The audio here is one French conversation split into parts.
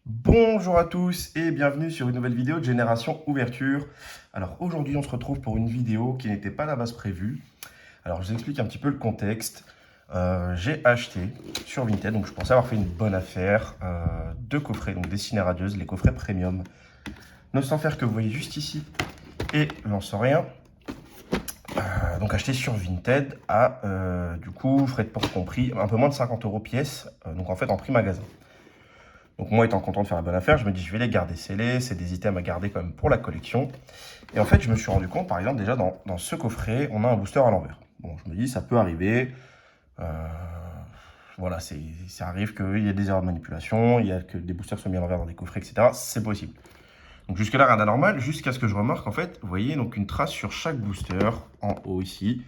Bonjour à tous et bienvenue sur une nouvelle vidéo de Génération Ouverture. Alors aujourd'hui on se retrouve pour une vidéo qui n'était pas à la base prévue. Alors je vous explique un petit peu le contexte. J'ai acheté sur Vinted, donc je pensais avoir fait une bonne affaire, deux coffrets, donc des ciné radieuses, les coffrets premium. Nostenfer que vous voyez juste ici et Lansorien. Donc acheté sur Vinted à du coup frais de port compris, un peu moins de 50 € pièce, donc en fait en prix magasin. Donc moi étant content de faire la bonne affaire, je me dis je vais les garder scellés, c'est des items à garder quand même pour la collection. Et en fait je me suis rendu compte par exemple déjà dans ce coffret, on a un booster à l'envers. Bon je me dis ça peut arriver, euh, voilà, ça arrive qu'il y ait des erreurs de manipulation, il y a que des boosters soient mis à l'envers dans des coffrets, etc. C'est possible. Donc jusque là rien d'anormal, jusqu'à ce que je remarque en fait, vous voyez donc une trace sur chaque booster en haut ici.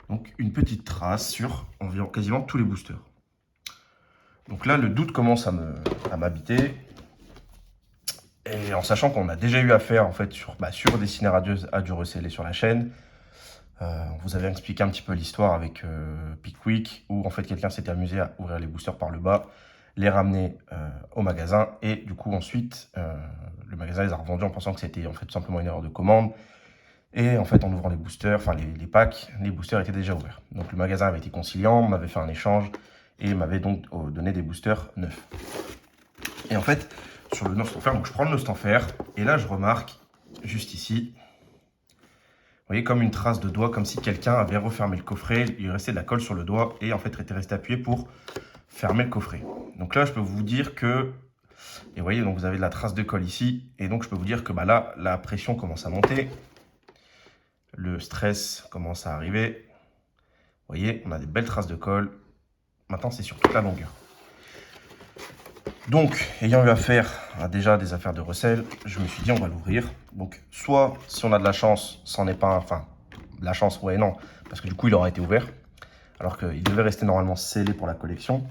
Donc une petite trace sur environ quasiment tous les boosters. Donc là le doute commence à m'habiter. Et en sachant qu'on a déjà eu affaire en fait sur des ciné radieuses à du recellé sur la chaîne. On vous avait expliqué un petit peu l'histoire avec Pickwick, où en fait quelqu'un s'était amusé à ouvrir les boosters par le bas, les ramener au magasin, et du coup ensuite le magasin les a revendus en pensant que c'était en fait tout simplement une erreur de commande. Et en fait en ouvrant les boosters, enfin les packs, les boosters étaient déjà ouverts. Donc le magasin avait été conciliant, m'avait fait un échange, et m'avait donc donné des boosters neufs. Et en fait, sur le Nostenfer, donc je prends le Nostenfer, et là je remarque, juste ici, vous voyez comme une trace de doigt, comme si quelqu'un avait refermé le coffret, il restait de la colle sur le doigt, et en fait était resté appuyé pour fermer le coffret. Donc là je peux vous dire que, et vous voyez, donc vous avez de la trace de colle ici, et donc je peux vous dire que bah là, la pression commence à monter, le stress commence à arriver, vous voyez, on a des belles traces de colle, maintenant c'est sur toute la longueur. Donc, ayant eu affaire à déjà des affaires de recel, je me suis dit on va l'ouvrir. Donc, soit si on a de la chance, c'en est pas un, enfin, de la chance, ouais, non, parce que du coup il aura été ouvert, alors qu'il devait rester normalement scellé pour la collection.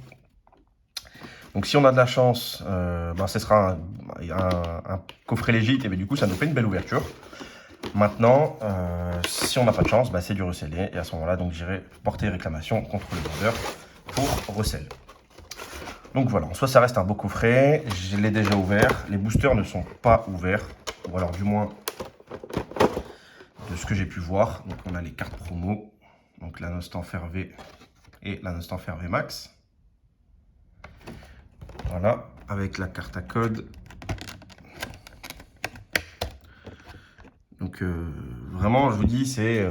Donc, si on a de la chance, ce sera un coffret légit, et bien, du coup ça nous fait une belle ouverture. Maintenant, si on n'a pas de chance, c'est du recellé, et à ce moment-là, donc j'irai porter réclamation contre le vendeur pour recel. Donc voilà, en soi ça reste un beau coffret, je l'ai déjà ouvert, les boosters ne sont pas ouverts, ou alors du moins de ce que j'ai pu voir. Donc on a les cartes promo, donc la Nostenfer V et la Nostenfer V Max. Voilà, avec la carte à code. Donc vraiment je vous dis, c'est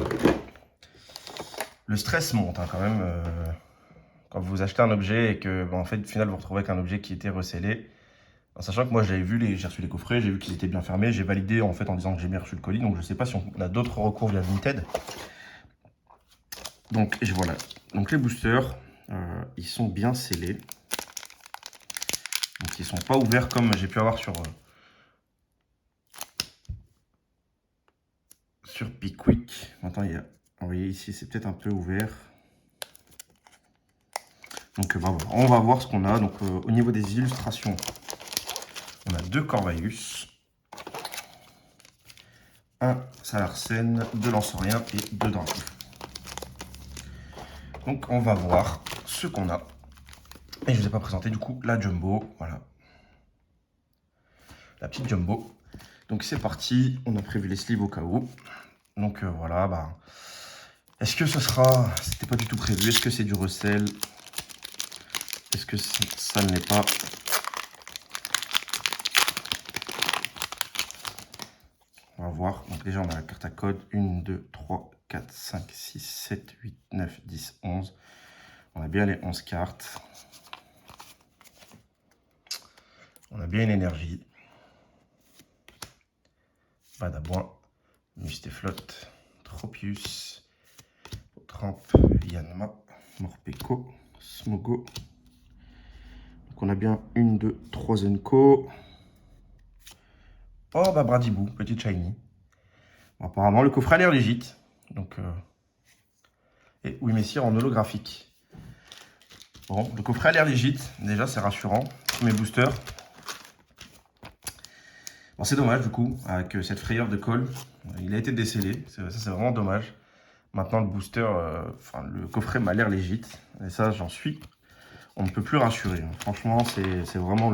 le stress monte quand même. Quand vous achetez un objet et que en fait au final vous retrouvez avec un objet qui était recellé. En sachant que moi j'avais vu j'ai reçu les coffrets, j'ai vu qu'ils étaient bien fermés, j'ai validé en fait en disant que j'ai bien reçu le colis, donc je sais pas si on a d'autres recours via Vinted. Donc voilà, donc les boosters, ils sont bien scellés, donc ils sont pas ouverts comme j'ai pu avoir sur Pickwick. Maintenant vous voyez ici c'est peut-être un peu ouvert. Donc voilà, on va voir ce qu'on a. Donc au niveau des illustrations, on a deux Corvallis, un Salarsen, deux Lansorien et deux Dracos. Donc on va voir ce qu'on a. Et je ne vous ai pas présenté du coup la Jumbo. Voilà. La petite Jumbo. Donc c'est parti. On a prévu les sleeves au cas où. Donc voilà. Est-ce que ce sera... C'était pas du tout prévu. Est-ce que c'est du recel? Est-ce que ça ne l'est pas? On va voir. Donc déjà on a la carte à code. 1, 2, 3, 4, 5, 6, 7, 8, 9, 10, 11. On a bien les 11 cartes. On a bien une énergie. Badaboin, Musteflot, Tropius, Tramp, Yanma, Morpeko, Smogo. Donc on a bien 1, 2, 3 Zenko. Oh Bradibou, petite shiny. Bon, apparemment le coffret a l'air légit. Donc et oui messire en holographique. Bon, le coffret a l'air légit, déjà c'est rassurant. Mes boosters. Bon c'est dommage du coup, avec cette frayeur de colle. Il a été décellé, ça c'est vraiment dommage. Maintenant le booster, le coffret m'a l'air légit. Et ça j'en suis. On ne peut plus rassurer. Franchement c'est vraiment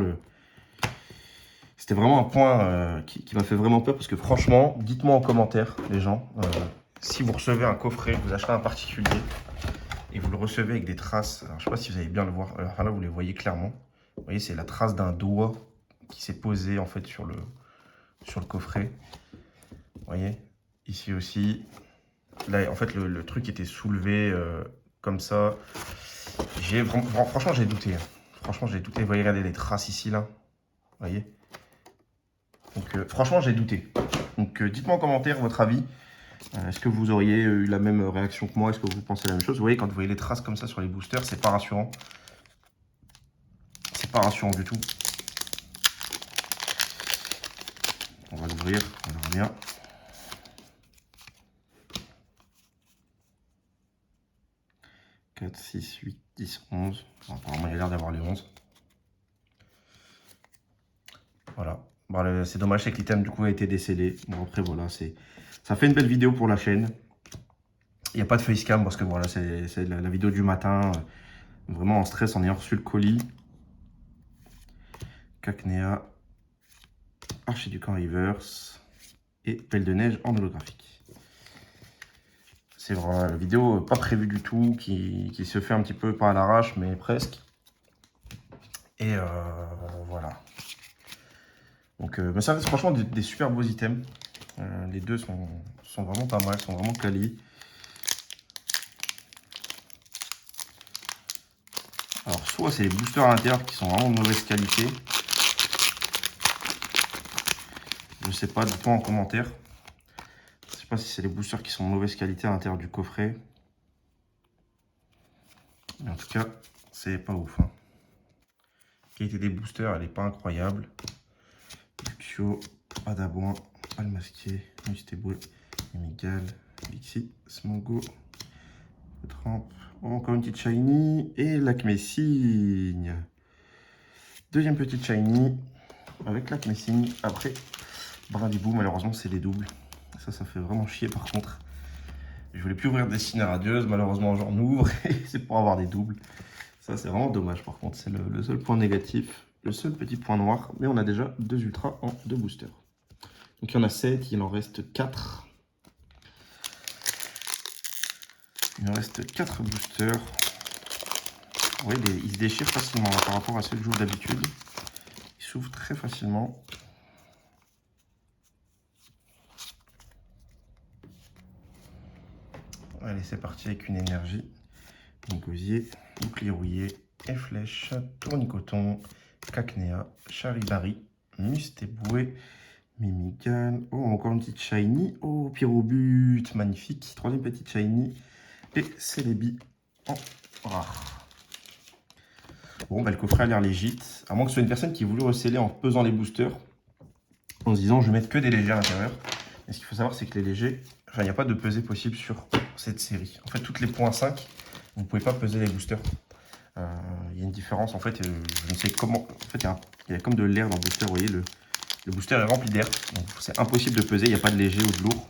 C'était vraiment un point qui m'a fait vraiment peur parce que franchement, dites-moi en commentaire, les gens, si vous recevez un coffret, vous achetez un particulier et vous le recevez avec des traces. Alors, je ne sais pas si vous allez bien le voir. Enfin, là, vous les voyez clairement. Vous voyez, c'est la trace d'un doigt qui s'est posé en fait sur le coffret. Vous voyez, ici aussi. Là, en fait, le truc était soulevé comme ça. Franchement, j'ai douté. Franchement, j'ai douté. Vous voyez, regardez les traces ici, là. Vous voyez. Donc, franchement, j'ai douté. Donc, dites-moi en commentaire votre avis. Est-ce que vous auriez eu la même réaction que moi? Est-ce que vous pensez la même chose? Vous voyez, quand vous voyez les traces comme ça sur les boosters, c'est pas rassurant. C'est pas rassurant du tout. On va l'ouvrir, on verra bien. « 4, 6, 8, 10, 11. » Apparemment, il a l'air d'avoir les 11. Voilà. Bon, c'est dommage, c'est que l'item du coup a été décédé. Bon, après, voilà, ça fait une belle vidéo pour la chaîne. Il n'y a pas de facecam parce que voilà, c'est la vidéo du matin. Vraiment en stress en ayant reçu le colis. Cacnea, Archiduc en reverse et Pelle de neige en holographique. C'est vraiment la vidéo pas prévue du tout, qui se fait un petit peu pas à l'arrache, mais presque. Et voilà. Donc, mais ça reste franchement des super beaux items. Les deux sont vraiment pas mal, sont vraiment quali. Alors, soit c'est les boosters à l'intérieur qui sont vraiment de mauvaise qualité. Je sais pas, dites-moi en commentaire. Je sais pas si c'est les boosters qui sont de mauvaise qualité à l'intérieur du coffret. Mais en tout cas, c'est pas ouf. Hein. La qualité des boosters, elle est pas incroyable. Luxio, Adaboin, Almasqué, Mustéboué, Miguel, Lixi, Smogo, Tramp, encore une petite shiny et Lakmessigne. Deuxième petite shiny avec Lakmessigne. Après, Brindibou, malheureusement, c'est des doubles. Ça fait vraiment chier par contre. Je voulais plus ouvrir des signes radieuses, malheureusement, j'en ouvre et c'est pour avoir des doubles. Ça, c'est vraiment dommage par contre. C'est le seul point négatif, le seul petit point noir. Mais on a déjà 2 ultras en 2 boosters. Donc il y en a 7, il en reste 4. Il en reste 4 boosters. Vous voyez, ils se déchirent facilement par rapport à ceux que j'ouvre d'habitude. Ils s'ouvrent très facilement. Allez, c'est parti avec une énergie. Donc gosier, bouclier rouillé, et flèche, tournicoton, Cacnea, Charibari, Mustéboué, Mimigan. Oh, encore une petite shiny. Oh, Pyrobut, magnifique. Troisième petite shiny. Et Celebi en rare. Bon, bah, le coffret a l'air légit. À moins que ce soit une personne qui voulait receller en pesant les boosters. En se disant, je vais mettre que des légers à l'intérieur. Et ce qu'il faut savoir, c'est que les légers, enfin, il n'y a pas de pesée possible sur cette série. En fait, toutes les points 5, vous ne pouvez pas peser les boosters. Il y a une différence, en fait, je ne sais comment. En fait, il y a comme de l'air dans le booster, vous voyez, le booster est rempli d'air. Donc, c'est impossible de peser, il n'y a pas de léger ou de lourd.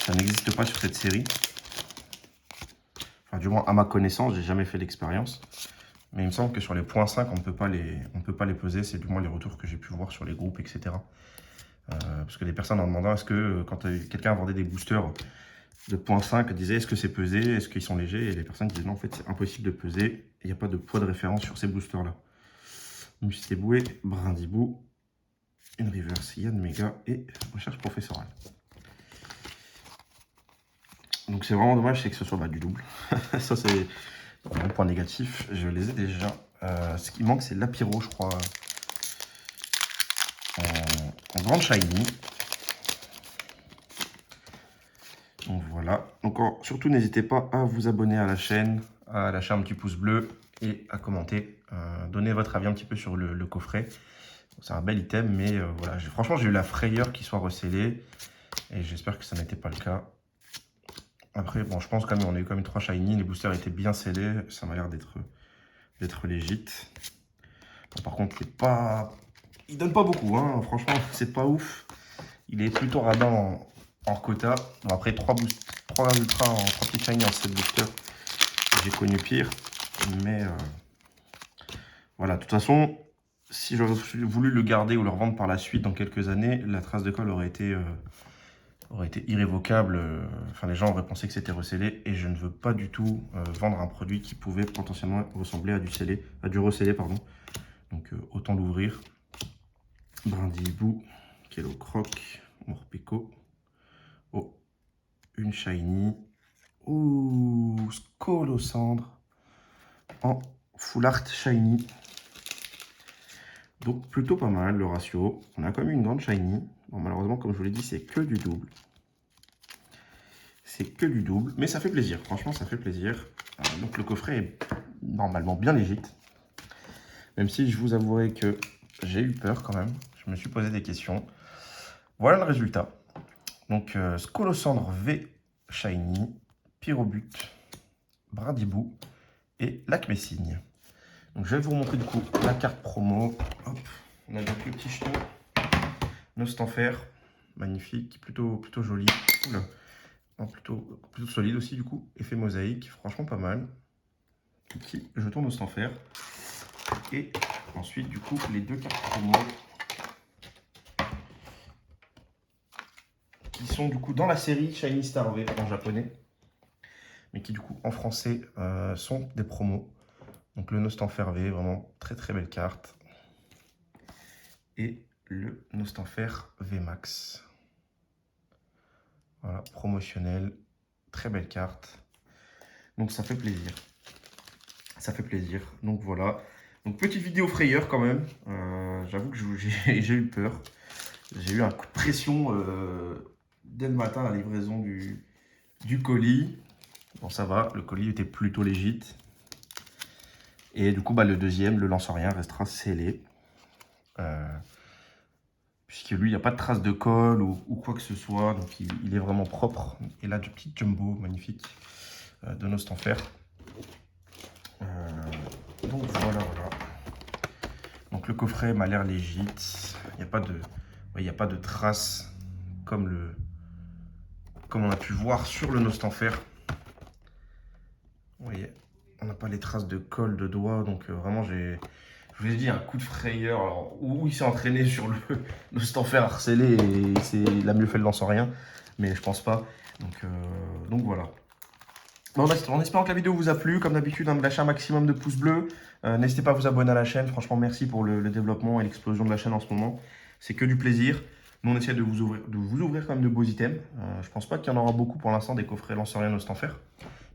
Ça n'existe pas sur cette série. Enfin, du moins, à ma connaissance, j'ai jamais fait l'expérience. Mais il me semble que sur les points 5, on ne peut pas les peser. C'est du moins les retours que j'ai pu voir sur les groupes, etc. Parce que des personnes en demandant, est-ce que quand quelqu'un vendait des boosters de 0.5 disaient est-ce que c'est pesé, est-ce qu'ils sont légers, et les personnes disaient non, en fait c'est impossible de peser, il n'y a pas de poids de référence sur ces boosters là. Mustéboué, Brindibou, une reverse Yann Mega et recherche professorale. Donc c'est vraiment dommage, c'est que ce soit du double. Ça c'est un point négatif, je les ai déjà. Ce qui manque c'est l'Apiro, je crois, en grande shiny. Donc voilà, donc surtout n'hésitez pas à vous abonner à la chaîne, à lâcher un petit pouce bleu et à commenter. Donnez votre avis un petit peu sur le coffret. C'est un bel item, mais voilà, franchement j'ai eu la frayeur qu'il soit recellé et j'espère que ça n'était pas le cas. Après, bon, je pense quand même on a eu quand même 3 shiny, les boosters étaient bien scellés, ça m'a l'air d'être légit. Bon, par contre, il donne pas beaucoup, hein. Franchement, c'est pas ouf. Il est plutôt radin en quota. Bon, après 3 ultras en 3 petits shiny en 7 boosters, j'ai connu pire. Mais voilà. voilà, de toute façon, si j'aurais voulu le garder ou le revendre par la suite dans quelques années, la trace de colle aurait été irrévocable. Enfin, les gens auraient pensé que c'était recellé et je ne veux pas du tout vendre un produit qui pouvait potentiellement ressembler à du recellé, pardon. Donc, autant l'ouvrir. Brindibou, Kelo Croc, Morpeko. Oh, une shiny. Ouh, Scolosandre en full art shiny. Donc plutôt pas mal le ratio. On a quand même une grande shiny. Bon, malheureusement, comme je vous l'ai dit, c'est que du double. C'est que du double, mais ça fait plaisir. Franchement, ça fait plaisir. Donc le coffret est normalement bien légit. Même si je vous avouerai que j'ai eu peur quand même. Je me suis posé des questions. Voilà le résultat. Donc Scolosandre V shiny, Pyrobut, Brindibou et Lac Messigne. Donc je vais vous montrer du coup la carte promo. Hop, on a donc le petit jeton Nostanfer, magnifique, plutôt joli. Oula. Non, plutôt solide aussi du coup. Effet mosaïque, franchement pas mal. Petit jeton Nostanfer. Et ensuite du coup les deux cartes promo qui sont du coup dans la série Shiny Star V en japonais, mais qui du coup en français sont des promos. Donc le Nostanfer V, vraiment très très belle carte. Et le Nostanfer V Max. Voilà, promotionnel, très belle carte. Donc ça fait plaisir. Ça fait plaisir. Donc voilà. Donc petite vidéo frayeur quand même. J'avoue que j'ai eu peur. J'ai eu un coup de pression dès le matin à la livraison du colis. Bon ça va, le colis était plutôt légit. Et du coup bah, le deuxième, le lance-rien, restera scellé. Puisque lui, il n'y a pas de trace de colle ou quoi que ce soit. Donc il est vraiment propre. Et là, du petit jumbo magnifique de Nostanfer. Donc voilà. Donc le coffret m'a l'air légit. Il n'y a pas de traces comme on a pu voir sur le Nostanfer. Vous voyez, on n'a pas les traces de colle de doigts. Donc vraiment, je vous ai dit, un coup de frayeur. Alors, où il s'est entraîné sur le Nostanfer harcelé et il a mieux fait le lance rien. Mais je pense pas. Donc voilà. Bon, en espérant que la vidéo vous a plu, comme d'habitude, me lâchez un maximum de pouces bleus. N'hésitez pas à vous abonner à la chaîne. Franchement, merci pour le développement et l'explosion de la chaîne en ce moment. C'est que du plaisir. Nous, on essaie de vous ouvrir quand même de beaux items. Je pense pas qu'il y en aura beaucoup pour l'instant des coffrets lanceriens Nostanfer,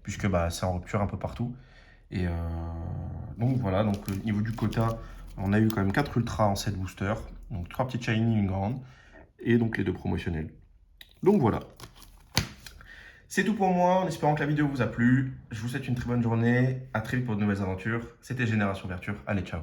puisque bah, c'est en rupture un peu partout. Et donc voilà, donc au niveau du quota, on a eu quand même 4 ultras en 7 boosters. Donc 3 petites shiny, une grande. Et donc les 2 promotionnels. Donc voilà. C'est tout pour moi, en espérant que la vidéo vous a plu. Je vous souhaite une très bonne journée. À très vite pour de nouvelles aventures. C'était Génération Ouverture. Allez, ciao.